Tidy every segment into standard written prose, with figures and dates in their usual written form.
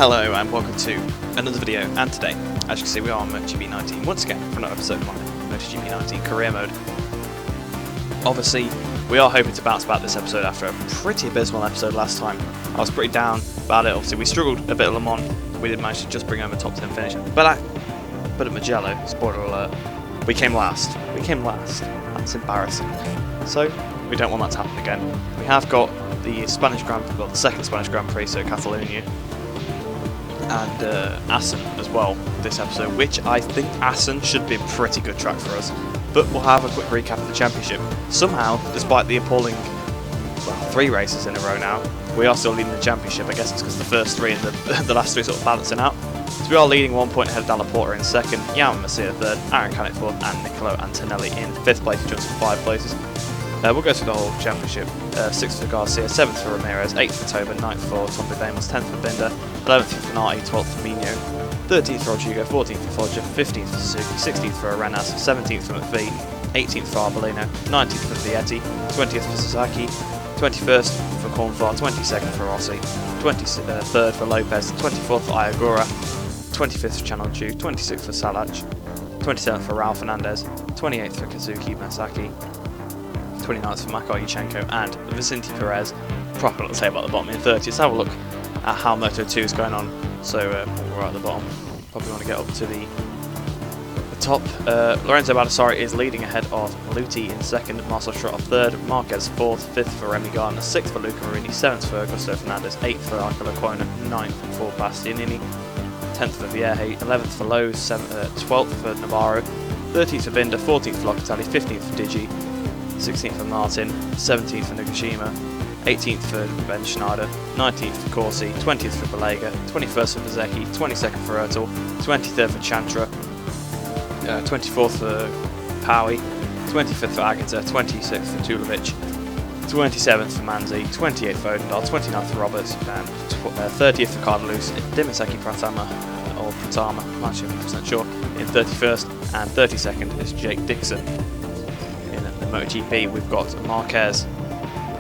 Hello and welcome to another video, and today, as you can see, we are on Motogp 19 once again for another episode of my Motogp 19 career mode. Obviously, we are hoping to bounce back this episode after a pretty abysmal episode last time. I was pretty down about it. Obviously, we struggled a bit at Le Mans. We did manage to just bring home a top 10 finish, but at Mugello, spoiler alert, we came last. That's embarrassing. So we don't want that to happen again. We have got the second Spanish Grand Prix, so Catalunya, and Assen as well this episode, which I think Assen should be a pretty good track for us. But we'll have a quick recap of the championship. Somehow, despite the appalling, 3 races in a row now, we are still leading the championship. I guess it's because the first 3 and the last 3 sort of balancing out. So we are leading 1 point ahead of Dalla Porta in second, Jan Masia third, Aaron Canet fourth, and Niccolo Antonelli in 5th place, just for 5 places. We'll go through the whole championship. 6th for Garcia, 7th for Ramirez, 8th for Toba, 9th for Tommy Bamos, 10th for Binder, 11th for Finati, 12th for Mino, 13th for Rodrigo, 14th for Foggia, 15th for Suzuki, 16th for Arenas, 17th for McPhee, 18th for Arbolino, 19th for Vietti, 20th for Sasaki, 21st for Cornfar, 22nd for Rossi, 23rd for Lopez, 24th for Iagura, 25th for Chanonchu, 26th for Salach, 27th for Raul Fernandez, 28th for Kazuki Masaki, 29th for Makar Yuchenko, and Vicente Perez, proper little table at the bottom in 30th. Let's have a look at how Moto2 is going on. So we're at the bottom, probably want to get up to the top. Lorenzo Baldassari is leading ahead of Maluti in second, Marcel Schrotter third, Marquez fourth, 5th for Remy Gardner, 6th for Luca Marini, 7th for Augusto Fernandez, 8th for Arcelo Quona, 9th for Bastianini, 10th for Vierge, 11th for Lowe, 12th for Navarro, 13th for Binder, 14th for Locatelli, 15th for Digi, 16th for Martin, 17th for Nagashima, 18th for Ben Schneider, 19th for Corsi, 20th for Balega, 21st for Bezecchi, 22nd for Ertel, 23rd for Chantra, 24th for Powie, 25th for Agata, 26th for Tulovic, 27th for Manzi, 28th for Odendal, 29th for Roberts, and 30th for Cardalus, Dimaseki Pratama, or Pratama, I'm actually 100% sure, in 31st, and 32nd is Jake Dixon. In the MotoGP, we've got Marquez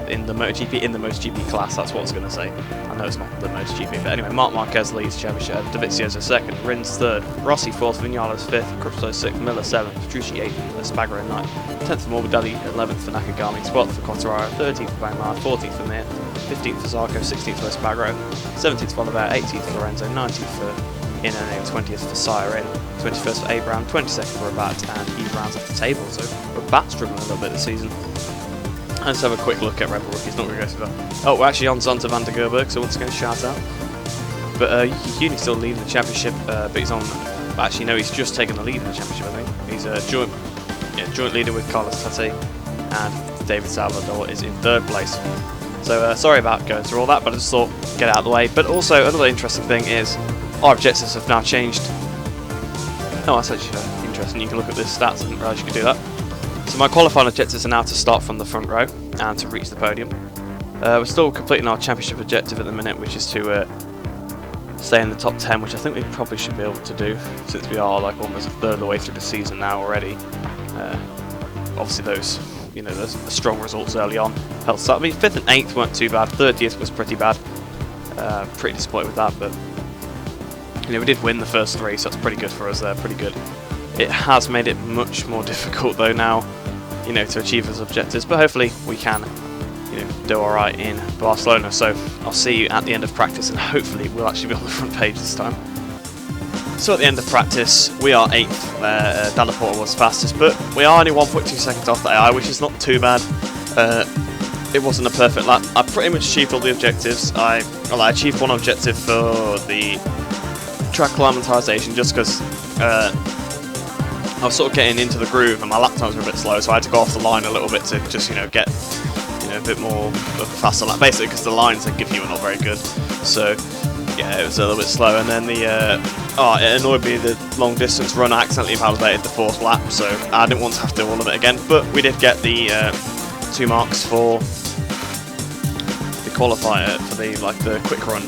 in the MotoGP class, that's what I was going to say. I know it's not the MotoGP, but anyway, Marc Marquez leads championship, Dovizioso second, Rins third, Rossi fourth, Vinales fifth, Crupso sixth, Miller seventh, Petrucci eighth, Spagro ninth, 10th for Morbidelli, 11th for Nakagami, 12th for Quartararo, 13th for Bangmar, 14th for Mir, 15th for Zarco, 16th for Spagro, 17th for Oliver, 18th for Lorenzo, 19th for Inone, 20th for Siren, 21st for Abraham, 22nd for Rabat, and he rounds off the table. So Rabat's struggling a little bit this season. Let's have a quick look at Red Bull rookies, not going to go through that. Oh, we're actually on Zonta van der Gerberg, so once again, shout out. But Yuki still leading the championship, but he's on. Actually, no, he's just taken the lead in the championship, I think. He's a joint leader with Carlos Tati, and David Salvador is in 3rd place. So sorry about going through all that, but I just thought get it out of the way. But also, another interesting thing is our objectives have now changed. Oh, that's actually interesting. You can look at the stats, I didn't realise you could do that. So my qualifying objectives are now to start from the front row and to reach the podium. We're still completing our championship objective at the minute, which is to stay in the top 10, which I think we probably should be able to do, since we are like almost a third of the way through the season now already. Obviously those strong results early on helped start. I mean, 5th and 8th weren't too bad, 30th was pretty bad. Pretty disappointed with that, but we did win the first 3, so that's pretty good for us there, pretty good. It has made it much more difficult though now, to achieve those objectives, but hopefully we can, do alright in Barcelona. So I'll see you at the end of practice, and hopefully we'll actually be on the front page this time. So at the end of practice, we are 8th, Dalla Porta was fastest, but we are only 1.2 seconds off the AI, which is not too bad. It wasn't a perfect lap. I pretty much achieved all the objectives. I achieved one objective for the track acclimatization, just because I was sort of getting into the groove and my lap times were a bit slow, so I had to go off the line a little bit to just get a bit more of a faster lap, basically because the lines they give you are not very good. So yeah, it was a little bit slow, and then it annoyed me, the long distance run, I accidentally validated the 4th lap, so I didn't want to have to do all of it again, but we did get the 2 marks for the qualifier for the quick run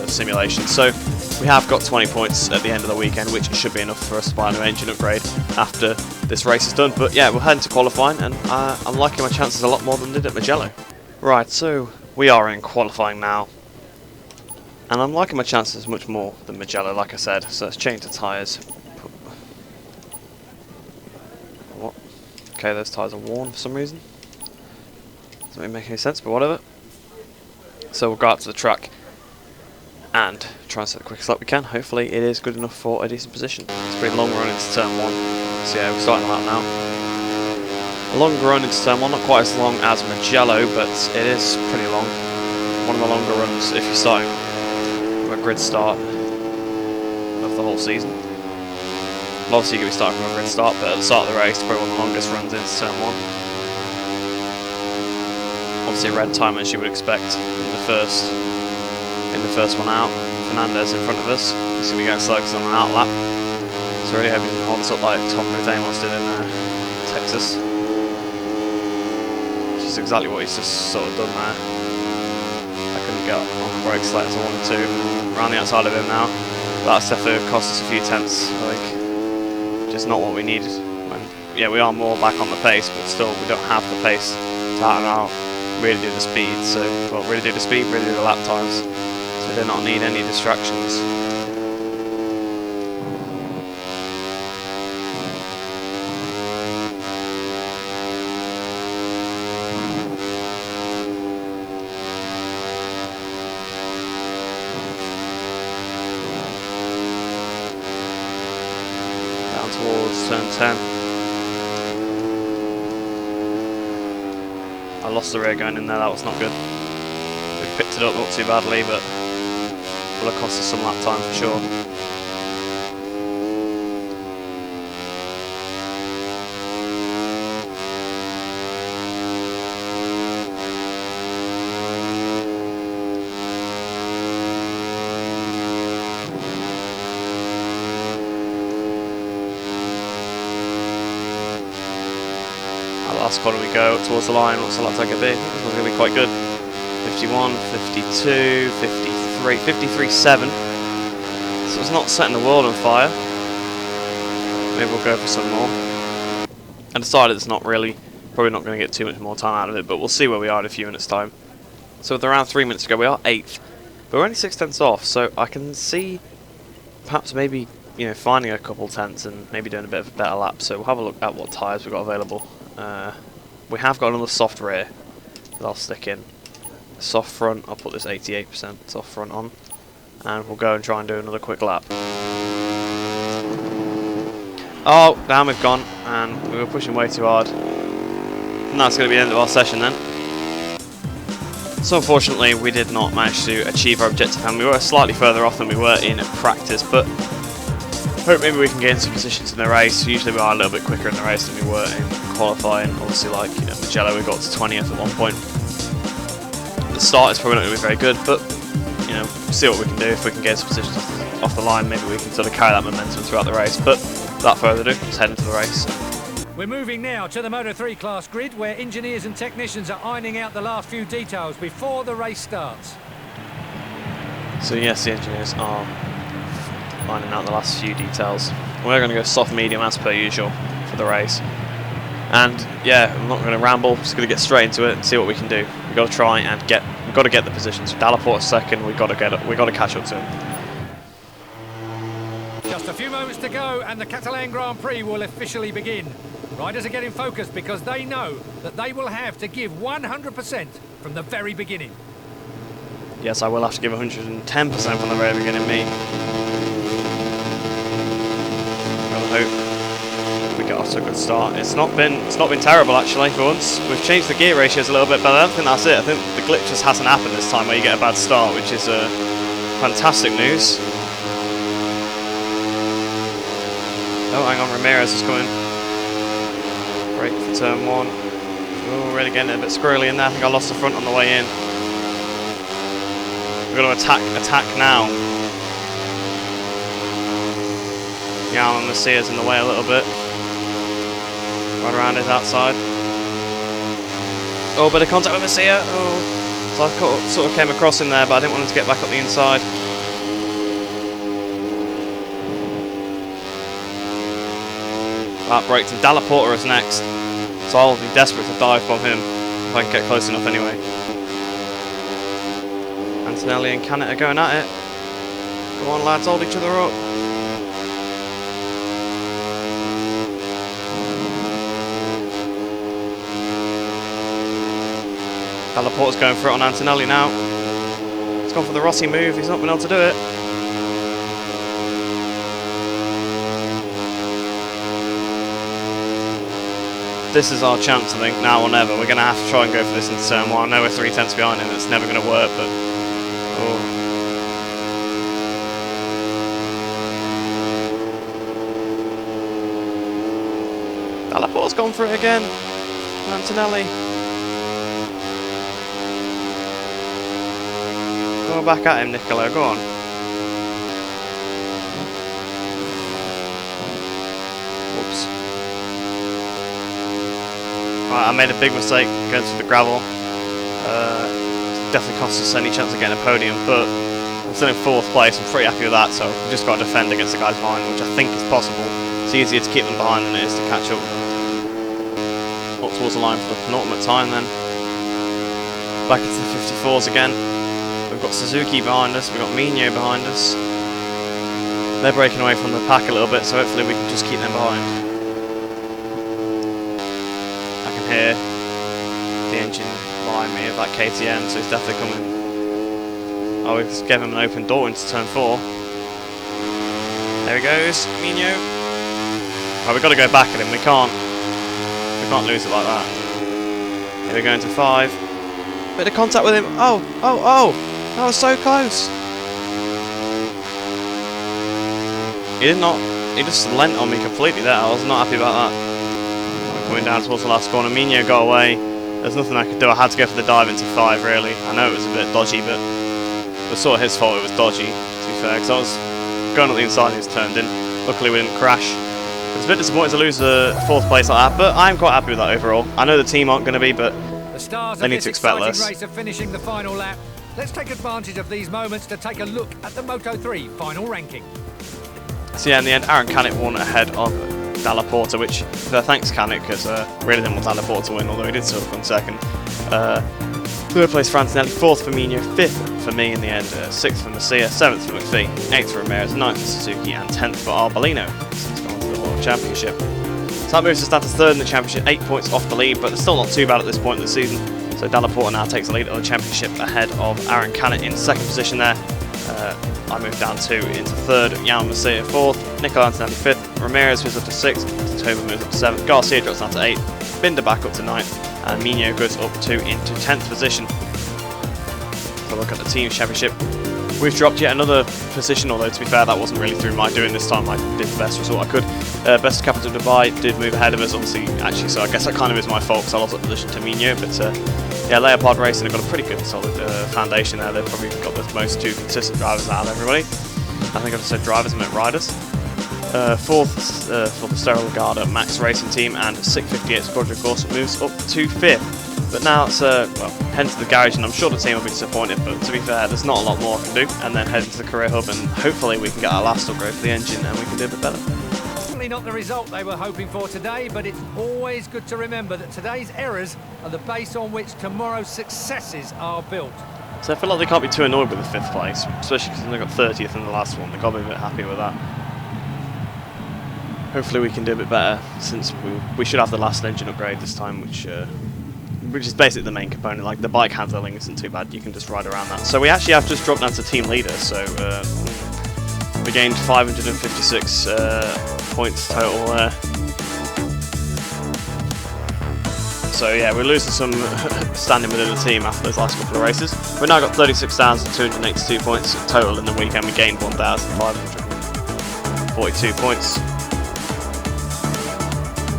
simulation. So we have got 20 points at the end of the weekend, which should be enough for us to buy a new engine upgrade after this race is done. But yeah, we're heading to qualifying, and I'm liking my chances a lot more than I did at Mugello. Right, so we are in qualifying now. And I'm liking my chances much more than Mugello, like I said. So let's change the tyres. What? Okay, those tyres are worn for some reason. Doesn't really make any sense, but whatever. So we'll go out to the track and try and set the quickest lap we can. Hopefully it is good enough for a decent position. It's a pretty long run into turn 1. So yeah, we're starting the lap now. A longer run into turn 1, not quite as long as Mugello, but it is pretty long. One of the longer runs if you're starting from a grid start of the whole season. Well, obviously you're going to be starting from a grid start, but at the start of the race, probably one of the longest runs into turn 1. Obviously a red time as you would expect in the first one out. Fernandez in front of us. He's going to be going slow because on an out lap. So really hoping he can hold us up like Tom Rudamos did in Texas. Which is exactly what he's just sort of done there. I couldn't get on the brakes like as I wanted to. Around the outside of him now. That's definitely cost us a few tenths, I think. Just not what we needed. Yeah, we are more back on the pace, but still we don't have the pace to out and out really do the speed. So, well, really do the speed, really do the lap times. So we do not need any distractions. Down towards turn 10. I lost the rear going in there, that was not good. We picked it up not too badly, but will have cost us some lap time for sure. Last corner we go towards the line. What's the lap take it be? It's going to be quite good. 51, 52, 53, 53.7. So it's not setting the world on fire. Maybe we'll go for some more. I decided it's not really, probably not going to get too much more time out of it, but we'll see where we are in a few minutes' time. So with around 3 minutes to go, we are 8th, but we're only 6 tenths off. So I can see perhaps maybe finding a couple tenths and maybe doing a bit of a better lap. So we'll have a look at what tyres we've got available. We have got another soft rear that I'll stick in. Soft front, I'll put this 88% soft front on, and we'll go and try and do another quick lap. Oh, down we've gone, and we were pushing way too hard. And that's going to be the end of our session then. So unfortunately we did not manage to achieve our objective, and we were slightly further off than we were in practice, but hope maybe we can gain some positions in the race. Usually we are a little bit quicker in the race than we were in qualifying. Obviously, like Mugello, we got to 20th at one point. The start is probably not going to be very good, but we'll see what we can do. If we can get some positions off the line, maybe we can sort of carry that momentum throughout the race. But without further ado, let's head into the race. We're moving now to the Moto3 class grid, where engineers and technicians are ironing out the last few details before the race starts. So yes, the engineers are ironing out the last few details. We're going to go soft medium as per usual for the race. And yeah, I'm not going to ramble, just going to get straight into it and see what we can do. We've got to try and we've got to get the positions. Dallaporte second, we've got to catch up to him. Just a few moments to go and the Catalan Grand Prix will officially begin. Riders are getting focused because they know that they will have to give 100% from the very beginning. Yes, I will have to give 110% from the very beginning, me. Gotta hope we get off to a good start. It's not been terrible actually for once. We've changed the gear ratios a little bit, but I don't think that's it. I think the glitch just hasn't happened this time where you get a bad start, which is fantastic news. Oh, hang on, Ramirez is coming. Brake for turn 1. Oh, really getting it a bit squirrely in there. I think I lost the front on the way in. We've got to attack now. Yeah, and Macia's in the way a little bit. Right around his outside. Oh, bit of contact with Macia. Oh, so I sort of came across him there, but I didn't want him to get back up the inside. That brakes, and Dallaporte is next. So I'll be desperate to dive bomb him if I can get close enough anyway. And Antonelli and Canet are going at it. Come on lads, hold each other up. Delaporte's going for it on Antonelli now. He's gone for the Rossi move, he's not been able to do it. This is our chance, I think, now or never. We're going to have to try and go for this into turn 1. I know we're 3 tenths behind him, it's never going to work, but... Oh. Delaporte's gone for it again. Antonelli. Go back at him, Niccolo, go on. Whoops. Right, I made a big mistake going through the gravel. Definitely cost us any chance of getting a podium, but I'm still in 4th place. I'm pretty happy with that, so we've just got to defend against the guys behind, which I think is possible. It's easier to keep them behind than it is to catch up with them. Up towards the line for the penultimate time then. Back into the 54s again. We've got Suzuki behind us, we've got Mino behind us. They're breaking away from the pack a little bit, so hopefully we can just keep them behind. I can hear the engine behind me of that KTM, so it's definitely coming. Oh, we just gave him an open door into turn 4. There he goes, Mino. Right, we've got to go back at him, we can't lose it like that. Here we go into 5. Bit of contact with him. Oh! That was so close. He just lent on me completely there. I was not happy about that. Coming down towards the last corner, Mino got away. There's nothing I could do. I had to go for the dive into 5 really. I know it was a bit dodgy, but it was sort of his fault it was dodgy, to be fair, because I was going up the inside and he was turned in. Luckily we didn't crash. It's a bit disappointing to lose the 4th place like that, but I'm quite happy with that overall. I know the team aren't going to be, but they need to expect less. Race of finishing the final lap. Let's take advantage of these moments to take a look at the Moto3 final ranking. So yeah, in the end, Aaron Canet won ahead of Delaporte, which thanks Canet, because really didn't want Delaporte to win, although he did still come 2nd. 3rd place for Antonelli, 4th for Mino, 5th for me in the end, 6th for Masia, 7th for McPhee, 8th for Ramirez, 9th for Suzuki, and 10th for Arbolino. So he's gone to the World Championship. So that moves us down to 3rd in the championship, 8 points off the lead, but they're still not too bad at this point in the season. So Delaporte now takes the lead of the championship ahead of Aaron Canet in 2nd position there. I moved down 2 into 3rd, Jan Masia 4th, Nicola Antonelli 5th, Ramirez moves up to 6th, Toba moves up to 7th, Garcia drops down to 8th, Binder back up to 9th, and Mino goes up into 10th position. So look at the team's championship. We've dropped yet another position, although to be fair that wasn't really through my doing this time. I did the best result I could. Best of Capital Dubai did move ahead of us, obviously, actually, so I guess that kind of is my fault because I lost that position to Mino, but yeah, Leopard Racing have got a pretty good solid foundation there. They've probably got the most 2 consistent drivers out of everybody. I think I've said drivers, I meant riders. 4th for the Stereo Lagarda Max Racing Team, and 658 Squadron, of course, moves up to 5th. But now it's, well, heading to the garage, and I'm sure the team will be disappointed, but to be fair, there's not a lot more I can do. And then heading to the career hub, and hopefully we can get our last upgrade for the engine, and we can do a bit better. Certainly not the result they were hoping for today, but it's always good to remember that today's errors are the base on which tomorrow's successes are built. So I feel like they can't be too annoyed with the 5th place, especially because they got 30th in the last one. They've got to be a bit happy with that. Hopefully we can do a bit better, since we should have the last engine upgrade this time, which is basically the main component. Like, the bike handling isn't too bad, you can just ride around that. So we actually have just dropped down to team leader, so we gained 556 points total there. So yeah, we're losing some standing within the team after those last couple of races. We've now got 36,282 points total in the weekend. We gained 1,542 points.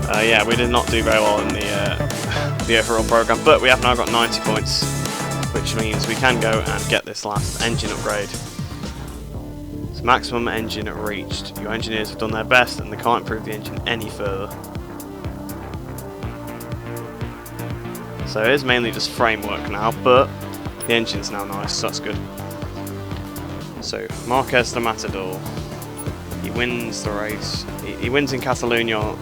Yeah, we did not do very well in the overall program, but we have now got 90 points, which means we can go and get this last engine upgrade. So maximum engine reached. Your engineers have done their best and they can't improve the engine any further. So it is mainly just framework now, but the engine's now nice, so that's good. So Marquez the Matador, he wins the race. He wins in Catalunya,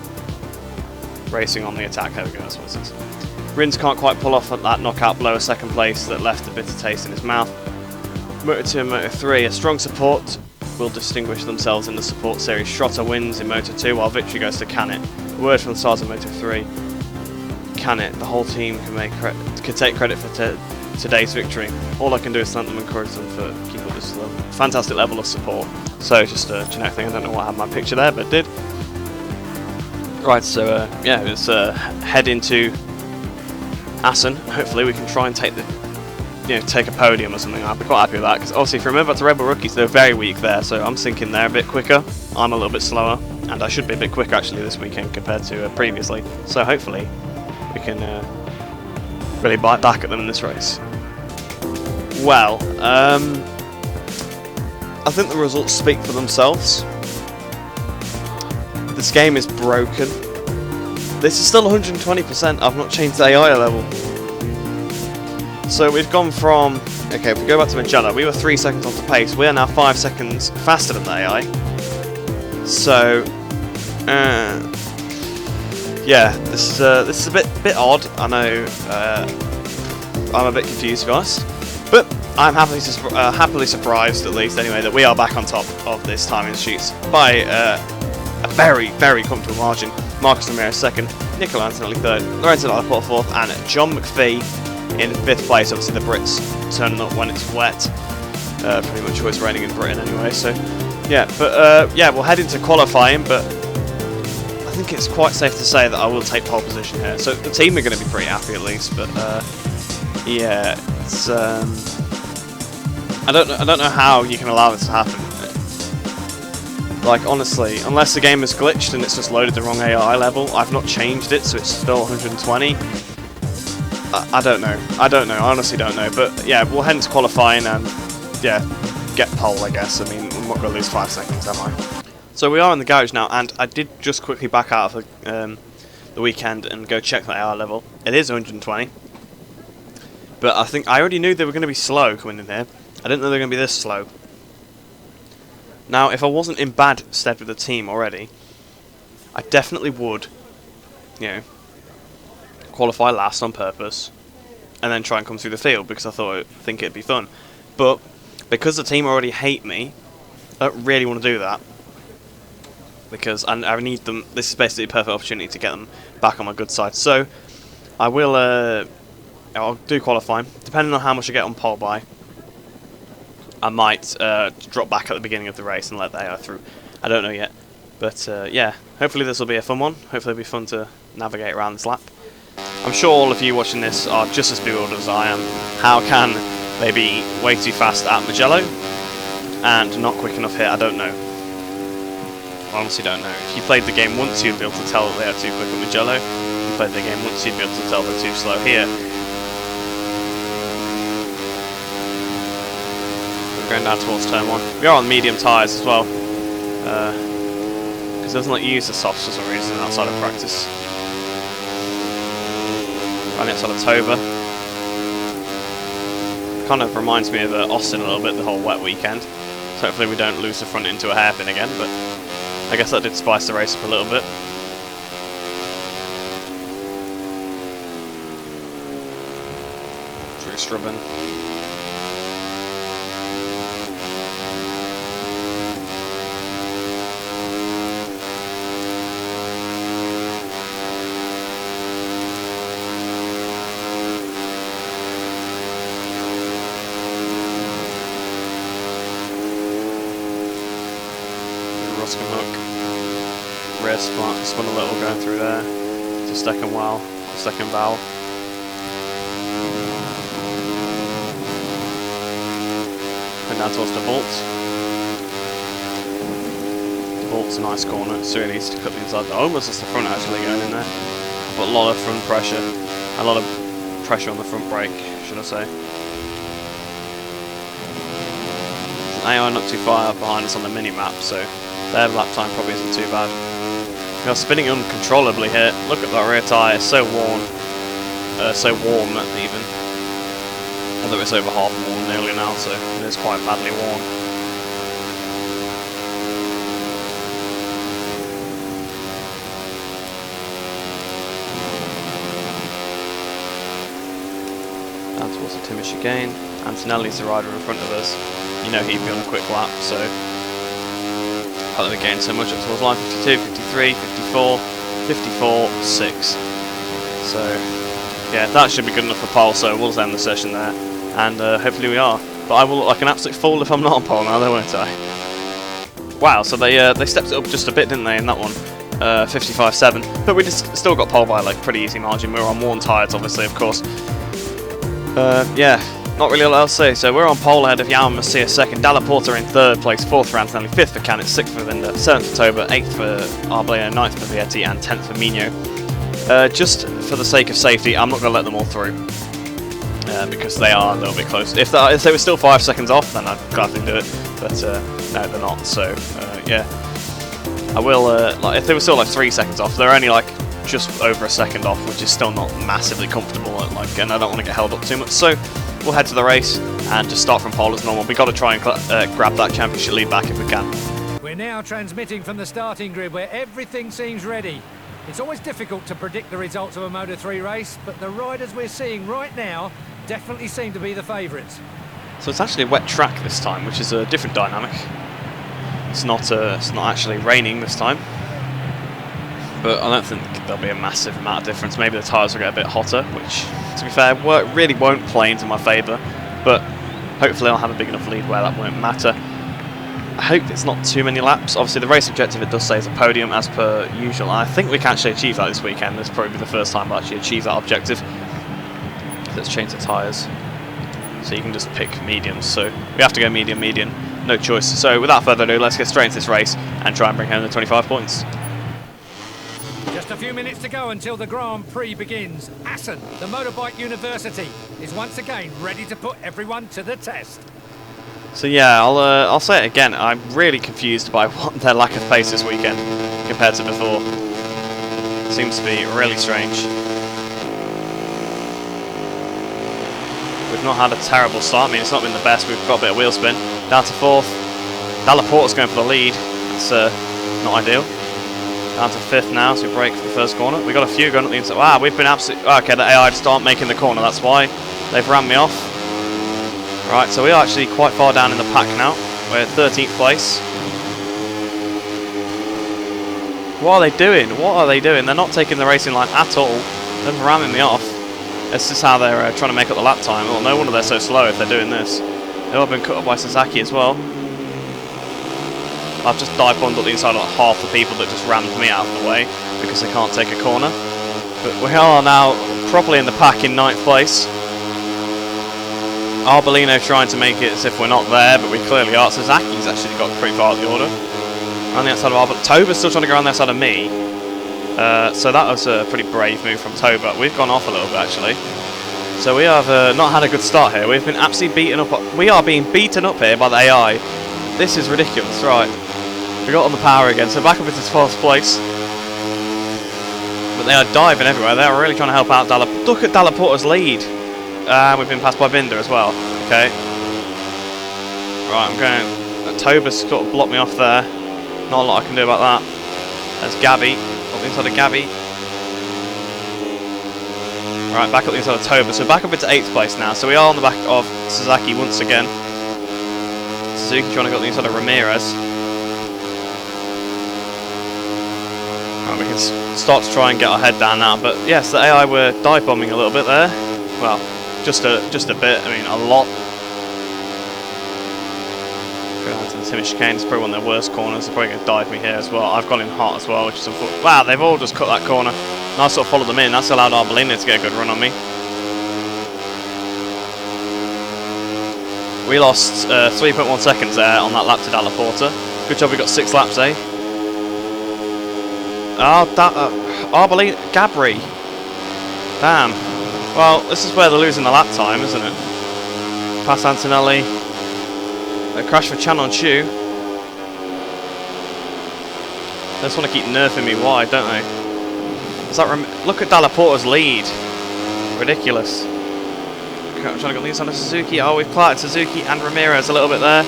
racing on the attack. There we go, that's what it says. Rins can't quite pull off that knockout blow of 2nd place that left a bitter taste in his mouth. Moto2 and Moto3, a strong support will distinguish themselves in the support series. Schrotter wins in Moto2 while victory goes to Canet. A word from the stars of Moto3. Canet, the whole team can take credit for today's victory. All I can do is thank them and encourage them for keeping up this fantastic level of support. So just a generic thing, I don't know why I had my picture there, but it did. Right, so yeah, let's head into Assen. Hopefully we can try and take a podium or something. I'll be quite happy with that, because obviously if you remember to Red Bull rookies, they're very weak there, so I'm thinking they're a bit quicker. I'm a little bit slower, and I should be a bit quicker actually this weekend compared to previously. So hopefully we can really bite back at them in this race. Well, I think the results speak for themselves. This game is broken. This is still 120%. I've not changed the AI level. So we've gone from... Okay, if we go back to Magellan, we were 3 seconds off the pace. We are now 5 seconds faster than the AI. So... yeah, this is a bit odd. I know I'm a bit confused, to be honest. But I'm happily surprised, at least, anyway, that we are back on top of this timing sheets by a very, very comfortable margin. Marcus Ramirez second, Nicola Antonelli third, Lorenzo Laporte fourth, and John McPhee in fifth place. Obviously, the Brits turning up when it's wet. Pretty much always raining in Britain anyway. So, yeah, but yeah, we'll head into qualifying. But I think it's quite safe to say that I will take pole position here. So the team are going to be pretty happy at least. But yeah, it's I don't know how you can allow this to happen. Like, honestly, unless the game is glitched and it's just loaded the wrong AI level, I've not changed it, so it's still 120. I don't know. I honestly don't know. But yeah, we'll head into qualifying and yeah, get pole, I guess. I mean, I'm not going to lose 5 seconds, am I? So we are in the garage now, and I did just quickly back out of the weekend and go check the AI level. It is 120. But I think I already knew they were going to be slow coming in here. I didn't know they were going to be this slow. Now, if I wasn't in bad stead with the team already, I definitely would, you know, qualify last on purpose, and then try and come through the field because I think it'd be fun. But because the team already hate me, I don't really want to do that because I need them. This is basically a perfect opportunity to get them back on my good side. So I will. I'll do qualifying, depending on how much I get on pole by. I might drop back at the beginning of the race and let the AI through. I don't know yet. But yeah, hopefully this will be a fun one. Hopefully it'll be fun to navigate around this lap. I'm sure all of you watching this are just as bewildered as I am. How can they be way too fast at Mugello and not quick enough here? I don't know. I honestly don't know. If you played the game once, you'd be able to tell that they are too quick at Mugello. If you played the game once, you'd be able to tell they're too slow here. Going down towards turn 1. We are on medium tyres as well, because it doesn't let you use the softs for some reason outside of practice. Running outside of Toba. Kind of reminds me of Assen a little bit, the whole wet weekend. So hopefully we don't lose the front into a hairpin again, but I guess that did spice the race up a little bit. Drew Strubben. Rear spun a little going through there to second valve. And down towards the Bolt. The Bolt's a nice corner, it's really easy to cut the inside. Almost as the front actually going in there. But a lot of front pressure. A lot of pressure on the front brake, should I say. AI not too far behind us on the mini-map, so their lap time probably isn't too bad. We are spinning uncontrollably here. Look at that rear tyre, it's so worn. So warm even. Although it's over half worn nearly now, so it is quite badly worn. Down towards the Timish again. Antonelli's the rider in front of us. you know he'd be on a quick lap, so not going to gain so much up towards line 52, 53, 54, 54, 6. So yeah, that should be good enough for pole, so we'll end the session there, and hopefully we are. But I will look like an absolute fool if I'm not on pole now, though, won't I? Wow, so they stepped it up just a bit, didn't they, in that one? 55.7, but we just still got pole by like pretty easy margin. We were on worn tyres, obviously, of course. Yeah, not really a lot else to say. So we're on pole ahead of Yamaha Masia second, Dalla Porta in third place, fourth for Antonelli, fifth for Canet, sixth for Vinda, seventh for Toba, eighth for Arbolino, ninth for Vietti, and 10th for Mino. Just for the sake of safety, I'm not going to let them all through. Because they are a little bit close. If they were still 5 seconds off, then I'd gladly do it. But no, they're not. So yeah, I will. Like if they were still like 3 seconds off, they're only like just over a second off, which is still not massively comfortable. Like, and I don't want to get held up too much. So we'll head to the race and just start from pole as normal. We got to try and grab that championship lead back if we can. We're now transmitting from the starting grid where everything seems ready. It's always difficult to predict the results of a Moto3 race, but the riders we're seeing right now definitely seem to be the favourites. So it's actually a wet track this time, which is a different dynamic. It's not actually raining this time, but I don't think there'll be a massive amount of difference. Maybe the tyres will get a bit hotter, which, to be fair, really won't play into my favour, but hopefully I'll have a big enough lead where that won't matter. I hope it's not too many laps. Obviously the race objective, it does say, is a podium as per usual, and I think we can actually achieve that this weekend. This will probably be the first time we'll actually achieve that objective. Let's change the tyres, so you can just pick mediums. So we have to go medium, no choice. So without further ado, let's get straight into this race and try and bring home the 25 points. Just a few minutes to go until the Grand Prix begins. Assen, the motorbike university, is once again ready to put everyone to the test. So yeah, I'll say it again. I'm really confused by their lack of pace this weekend compared to before. It seems to be really strange. We've not had a terrible start. I mean, it's not been the best. We've got a bit of wheel spin. Down to fourth. Dalla Porta's going for the lead. That's not ideal. Down to fifth now, so we break for the first corner. We've got a few going up the inside. Wow, we've been absolutely... Okay, the AI just aren't making the corner. That's why they've ran me off. Right, so we are actually quite far down in the pack now. We're at 13th place. What are they doing? What are they doing? They're not taking the racing line at all. They're ramming me off. It's just how they're trying to make up the lap time. Well, no wonder they're so slow if they're doing this. They've all been cut up by Sasaki as well. I've just dive-bombed up the inside of half the people that just rammed me out of the way because they can't take a corner. But we are now properly in the pack in 9th place. Arbolino trying to make it as if we're not there, but we clearly are. Sasaki's actually got pretty far out the order. Around the outside of Arbolino. Toba's still trying to go around the outside of me. So that was a pretty brave move from Toba. We've gone off a little bit actually. So we have not had a good start here. We've been absolutely beaten up. We are being beaten up here by the AI. This is ridiculous, right? We got on the power again, so back up into 12th place. But they are diving everywhere. They are really trying to help out Dalla. Look at Dalla Porta's lead. We've been passed by Vinda as well. Okay. Right, I'm going. Toba's sort of blocked me off there. Not a lot I can do about that. There's Gabby. Up the inside of Gabby. Right, back up the inside of Toba. So back up into 8th place now. So we are on the back of Sasaki once again. Suzuki trying to go up the inside of Ramirez. Right, we can start to try and get our head down now. But yes, the AI were dive bombing a little bit there. Well, just a bit. I mean, a lot. Going down to the Timmy chicane. It's probably one of their worst corners. They're probably going to dive me here as well. I've gone in hot as well, which is unfortunate. Wow, they've all just cut that corner. And I sort of followed them in. That's allowed Arbolino to get a good run on me. We lost 3.1 seconds there on that lap to Dalla Porta. Good job we got 6 laps, eh? Oh, Arbolino, Gabri. Damn. Well, this is where they're losing the lap time, isn't it? Pass Antonelli. A crash for Chan on Chu. They just want to keep nerfing me wide, don't they? Is that look at Dalla Porta's lead. Ridiculous. I'm trying to go the inside of Suzuki. Oh, we've clouted Suzuki and Ramirez a little bit there.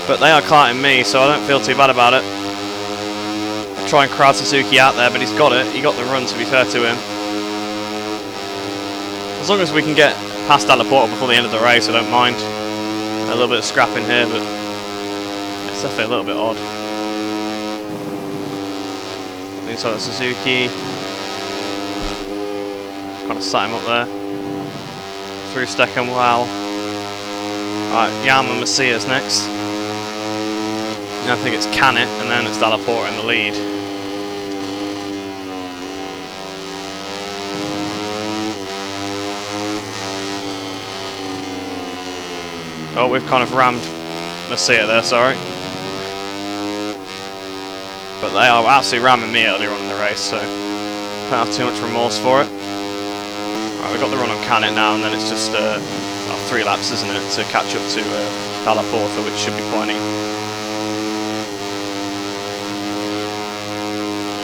But they are clouting me, so I don't feel too bad about it. I'll try and crowd Suzuki out there, but he's got it. He got the run, to be fair to him. As long as we can get past Dalla Porta before the end of the race, I don't mind. A little bit of scrapping here, but It's definitely a little bit odd. Looks like Suzuki. Kind of sat him up there. Through Steckham well. Alright, Yama Macias next. I think it's Canet, and then it's Dalla Porta in the lead. Oh, we've kind of rammed Macia there, sorry. But they are absolutely ramming me earlier on in the race, so don't have too much remorse for it. Right, we've got the run on Canet now, and then it's just 3 laps, isn't it, to catch up to Dalla Porta, which should be plenty.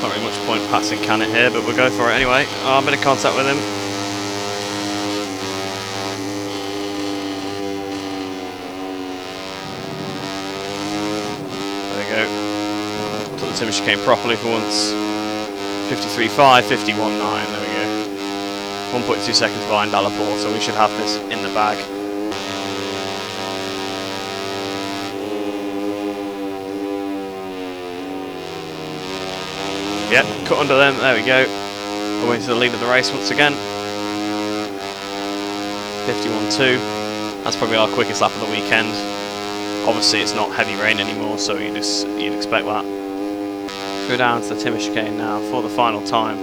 Not really much point passing Canet here, but we'll go for it anyway. Oh, I'm in contact with him. Timmy came properly for once. 53.5, 51.9, there we go. 1.2 seconds behind Dalla Porta, so we should have this in the bag. Yep, cut under them, there we go. Going to the lead of the race once again. 51.2, that's probably our quickest lap of the weekend. Obviously it's not heavy rain anymore, so you'd expect that. Go down to the Timmy chicane now for the final time.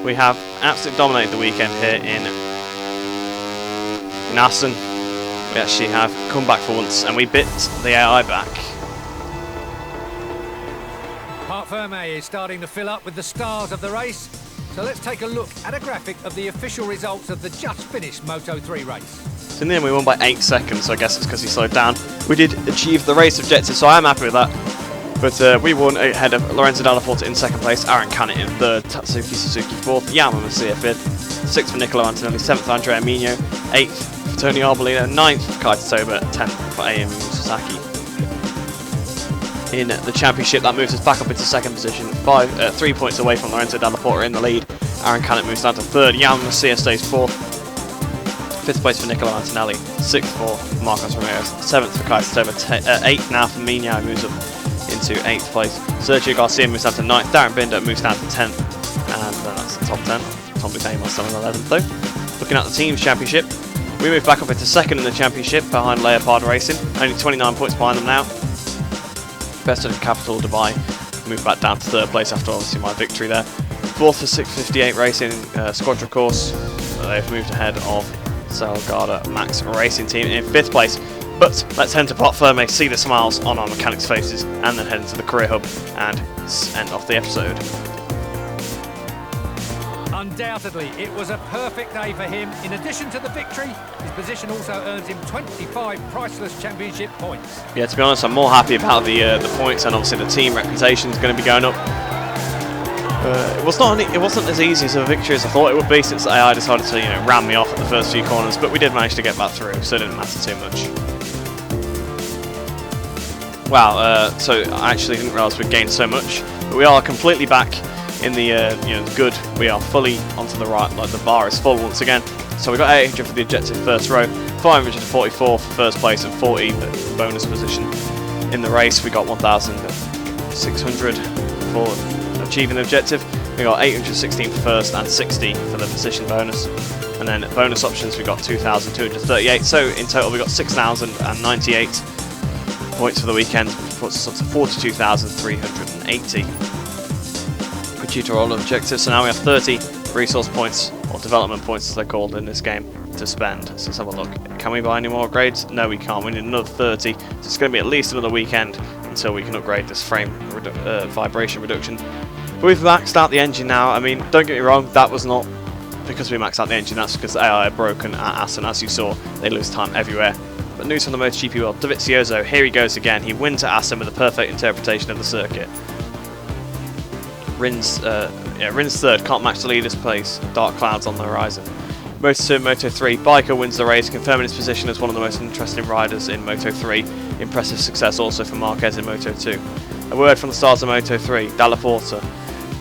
We have absolutely dominated the weekend here in Assen. We actually have come back for once, and we bit the AI back. Parc Fermé is starting to fill up with the stars of the race. So let's take a look at a graphic of the official results of the just finished Moto3 race. So in the end we won by 8 seconds, so I guess it's because he slowed down. We did achieve the race objective, so I am happy with that. But we won ahead of Lorenzo Dalla Porta in 2nd place, Aaron Canet in 3rd, Tatsuki Suzuki 4th, Yama Macia 5th, 6th for Niccolo Antonelli, 7th Andrea Migno, 8th for Tony Arbolino, 9th for Kaito Toba, 10th for AMU Sasaki. In the championship, that moves us back up into 2nd position, 3 points away from Lorenzo Dalla Porta in the lead. Aaron Canet moves down to 3rd, Yama Macia stays 4th, 5th place for Niccolo Antonelli, 6th for Marcos Ramirez, 7th for Kaito Toba, 8th now for Migno, moves up into 8th place. Sergio Garcia moves down to 9th, Darren Binder moves down to 10th, and that's the top 10. Tom Butane still in 11th though. Looking at the team's championship, we move back up into 2nd in the championship behind Leopard Racing, only 29 points behind them now. Best of Capital Dubai moved back down to 3rd place after obviously my victory there. 4th for 658 Racing Squadra Course, they've moved ahead of Salgado Max Racing Team in 5th place. But let's head to Parc Fermé, see the smiles on our mechanics' faces, and then head into the career hub and end off the episode. Undoubtedly, it was a perfect day for him. In addition to the victory, his position also earns him 25 priceless championship points. Yeah, to be honest, I'm more happy about the points, and obviously the team reputation is going to be going up. It wasn't as easy as a victory as I thought it would be, since AI decided to ram me off at the first few corners, but we did manage to get back through, so it didn't matter too much. Wow, so I actually didn't realise we'd gained so much, but we are completely back in the good. We are fully onto the right, like the bar is full once again. So we got 800 for the objective first row, 544 for first place, and 40 for bonus position in the race. We got 1,600 for achieving the objective. We got 816 for first and 60 for the position bonus. And then bonus options we got 2,238. So in total we got 6,098 points for the weekend, puts us up to 42,380. We achieved all objectives, so now we have 30 resource points, or development points as they're called in this game, to spend. So let's have a look. Can we buy any more upgrades? No, we can't. We need another 30. So it's going to be at least another weekend until we can upgrade this frame vibration reduction. But we've maxed out the engine now. I mean, don't get me wrong, that was not because we maxed out the engine, that's because the AI are broken at Assen. As you saw, they lose time everywhere. But news from the Motogp world, Dovizioso, here he goes again. He wins at Assen with a perfect interpretation of the circuit. Rins 3rd, can't match the leader's place. Dark clouds on the horizon. Moto2 and Moto3, Biker wins the race, confirming his position as one of the most interesting riders in Moto3. Impressive success also for Marquez in Moto2. A word from the stars of Moto3, Dalla Porta.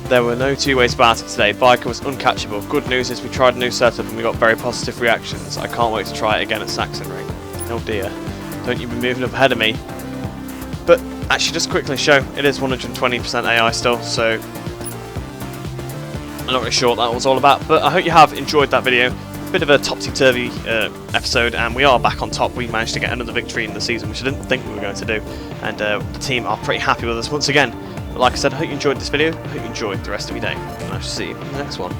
There were no two ways about it today. Biker was uncatchable. Good news is we tried a new setup and we got very positive reactions. I can't wait to try it again at Sachsenring. Oh dear, don't you be moving up ahead of me. But actually, just quickly show, it is 120% AI still, so I'm not really sure what that was all about, but I hope you have enjoyed that video. Bit of a topsy-turvy episode, and we are back on top. We managed to get another victory in the season, which I didn't think we were going to do, and the team are pretty happy with us once again. But like I said, I hope you enjoyed this video, I hope you enjoyed the rest of your day, and I shall see you in the next one.